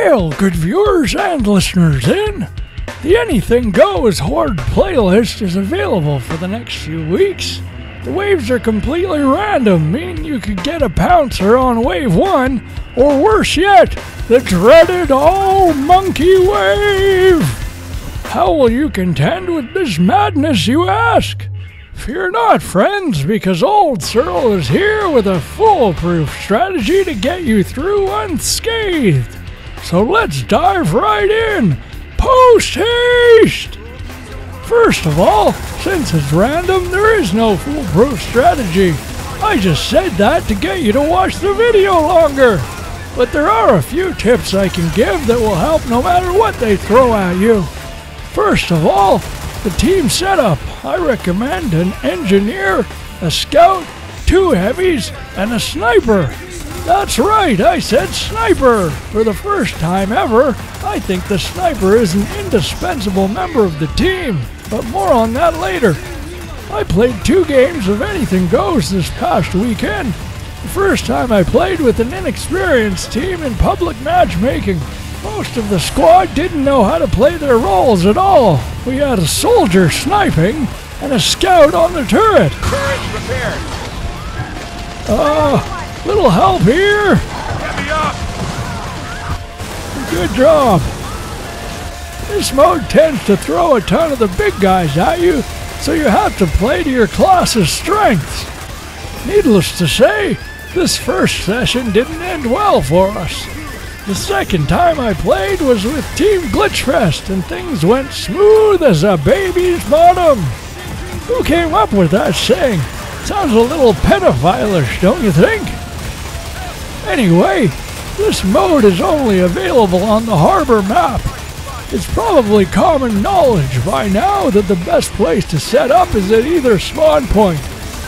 Well, good viewers and listeners the Anything Goes Horde playlist is available for the next few weeks. The waves are completely random, meaning you could get a pouncer on wave 1, or worse yet, the dreaded all-monkey wave. How will you contend with this madness, you ask? Fear not, friends, because old Cyril is here with a foolproof strategy to get you through unscathed. So let's dive right in, post-haste! First of all, since it's random, there is no foolproof strategy. I just said that to get you to watch the video longer. But there are a few tips I can give that will help no matter what they throw at you. First of all, the team setup. I recommend an engineer, a scout, 2 heavies, and a sniper. That's right, I said sniper! For the first time ever, I think the sniper is an indispensable member of the team, but more on that later. I played 2 games of Anything Goes this past weekend. The first time I played with an inexperienced team in public matchmaking. Most of the squad didn't know how to play their roles at all. We had a soldier sniping and a scout on the turret. Turret repaired. Little help here. Get me up. Good job. This mode tends to throw a ton of the big guys at you, so you have to play to your class's strengths. Needless to say, this first session didn't end well for us. The second time I played was with Team Glitchfest, and things went smooth as a baby's bottom. Who came up with that saying? Sounds a little pedophilish, don't you think? Anyway, this mode is only available on the harbor map. It's probably common knowledge by now that the best place to set up is at either spawn point.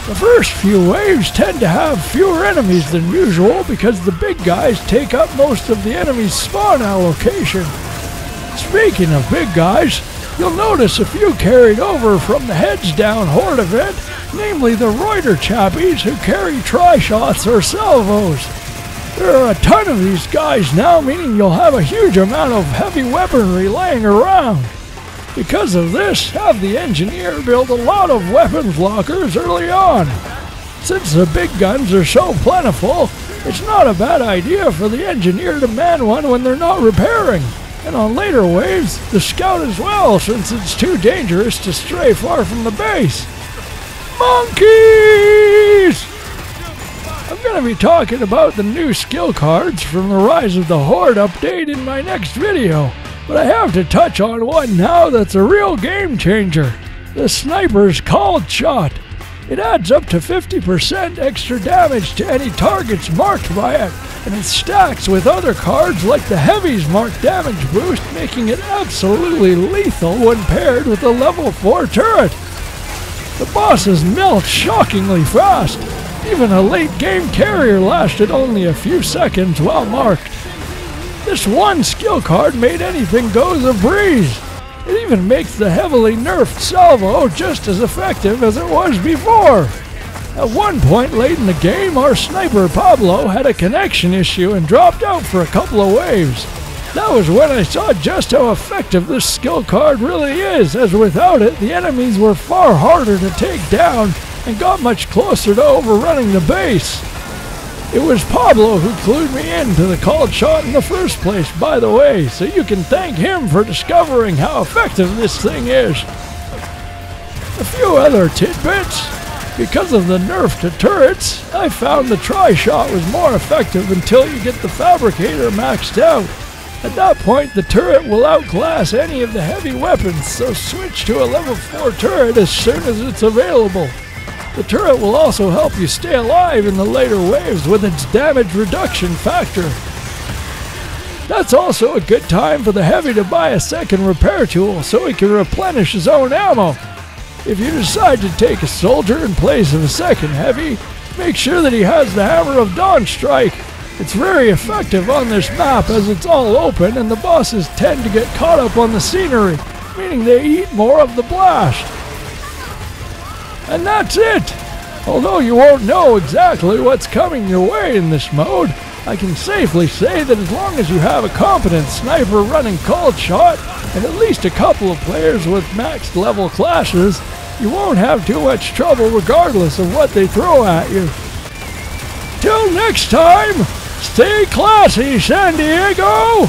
The first few waves tend to have fewer enemies than usual because the big guys take up most of the enemy's spawn allocation. Speaking of big guys, you'll notice a few carried over from the Heads Down Horde event, namely the Reuter chappies who carry tri-shots or salvos. There are a ton of these guys now, meaning you'll have a huge amount of heavy weaponry laying around. Because of this, have the engineer build a lot of weapons lockers early on. Since the big guns are so plentiful, it's not a bad idea for the engineer to man one when they're not repairing. And on later waves, the scout as well, since it's too dangerous to stray far from the base. Monkeys! I'm going to be talking about the new skill cards from the Rise of the Horde update in my next video. But I have to touch on one now that's a real game changer. The Sniper's Called Shot. It adds up to 50% extra damage to any targets marked by it, and it stacks with other cards like the Heavy's marked damage boost, making it absolutely lethal when paired with a level 4 turret. The bosses melt shockingly fast. Even a late game carrier lasted only a few seconds while marked. This one skill card made Anything Goes a breeze. It even makes the heavily nerfed salvo just as effective as it was before. At one point late in the game, our sniper Pablo had a connection issue and dropped out for a couple of waves. That was when I saw just how effective this skill card really is, as without it, the enemies were far harder to take down and got much closer to overrunning the base. It was Pablo who clued me into the Called Shot in the first place, by the way, so you can thank him for discovering how effective this thing is. A few other tidbits. Because of the nerf to turrets, I found the tri-shot was more effective until you get the Fabricator maxed out. At that point, the turret will outclass any of the heavy weapons, so switch to a level 4 turret as soon as it's available. The turret will also help you stay alive in the later waves with its damage reduction factor. That's also a good time for the heavy to buy a second repair tool so he can replenish his own ammo. If you decide to take a soldier in place of a second heavy, make sure that he has the Hammer of Dawn Strike. It's very effective on this map as it's all open and the bosses tend to get caught up on the scenery, meaning they eat more of the blast. And that's it! Although you won't know exactly what's coming your way in this mode, I can safely say that as long as you have a competent sniper running cold shot and at least a couple of players with maxed level classes, you won't have too much trouble regardless of what they throw at you. Till next time, stay classy, San Diego!